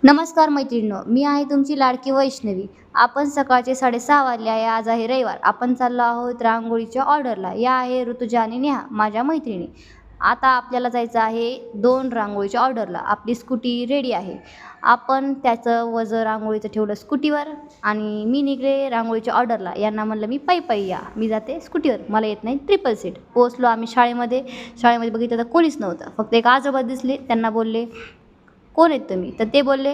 नमस्कार मैत्रिणींनो, मी आहे तुमची लाडकी वैष्णवी. आपण सकाळचे 6:30 वाजले आहे. आज आहे रविवार. आपण चाललो आहोत रांगोळीच्या ऑर्डरला. या आहे ऋतुजा आणि नेहा माझ्या मैत्रिणी. आता आपल्याला जायचं आहे 2 रांगोळीच्या ऑर्डरला. आपली स्कूटी रेडी आहे. आपण त्याचं वजं रांगोळीचं ठेवलं स्कूटीवर आणि मी निघले रांगोळीच्या ऑर्डरला. यांना म्हणलं मी पायी या. मी जाते स्कूटीवर. मला येत नाही ट्रिपल सीट. पोहोचलो आम्ही शाळेमध्ये. शाळेमध्ये बघितलं तर कोणीच नव्हतं. फक्त एक आजोबा दिसले. त्यांना बोलले, कोण आहेत तुम्ही? तर ते बोलले,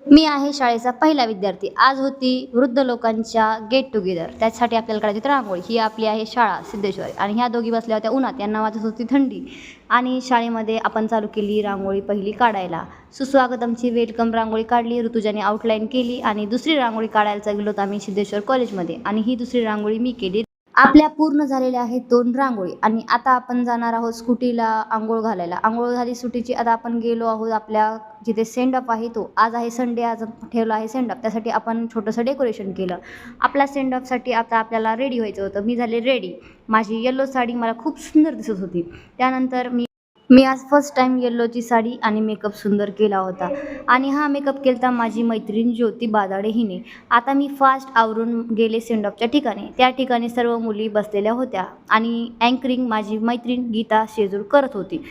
मी आहे शाळेचा पहिला विद्यार्थी. आज होती वृद्ध लोकांच्या गेट टुगेदर. त्यासाठी आपल्याला काढायची होती रांगोळी. ही आपली आहे शाळा सिद्धेश्वरी आणि ह्या दोघी बसल्या होत्या उन्हात. यांना वाजत होती थंडी आणि शाळेमध्ये आपण चालू केली रांगोळी पहिली काढायला. सुस्वागतमची वेलकम रांगोळी काढली. ऋतुजाने आउटलाईन केली आणि दुसरी रांगोळी काढायला गेलो होतो आम्ही सिद्धेश्वर कॉलेजमध्ये आणि ही दुसरी रांगोळी मी केली. आपल्या पूर्ण झालेल्या आहेत 2 रांगोळी आणि आता आपण जाणार आहोत स्कूटीला आंघोळ घालायला. आंघोळ झाली स्कूटीची. आता आपण गेलो आहोत आपल्या जिथे सेंड ऑफ आहे तो. आज आहे संडे. आज ठेवला आहे सेंड ऑफ. त्यासाठी आपण छोटंसं डेकोरेशन केलं. आपल्या सेंड ऑफसाठी आता आपल्याला रेडी व्हायचं होतं. मी झाले रेडी. माझी येलो साडी मला खूप सुंदर दिसत होती. त्यानंतर मी आज फर्स्ट टाईम येल्लोची साडी आणि मेकअप सुंदर केला होता आणि हा मेकअप केला माझी मैत्रीण ज्योती बादाडे हिने. आता मी फास्ट आवरून गेले सेंड ऑफच्या ठिकाणी. त्या ठिकाणी सर्व मुली बसलेल्या होत्या आणि अँकरिंग माझी मैत्रीण गीता शेजूर करत होती.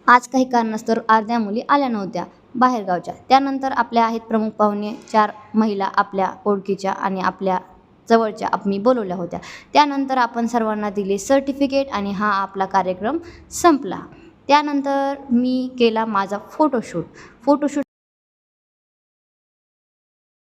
आज काही कारणास्तव अर्ध्या मुली आल्या नव्हत्या बाहेरगावच्या. त्यानंतर आपल्या आहेत प्रमुख पाहुणे 4 महिला आपल्या ओळखीच्या आणि आपल्या जवळच्या मी बोलवल्या होत्या. त्यानंतर आपण सर्वांना दिले सर्टिफिकेट आणि हा आपला कार्यक्रम संपला. त्यानंतर मी केला माझा फोटोशूट.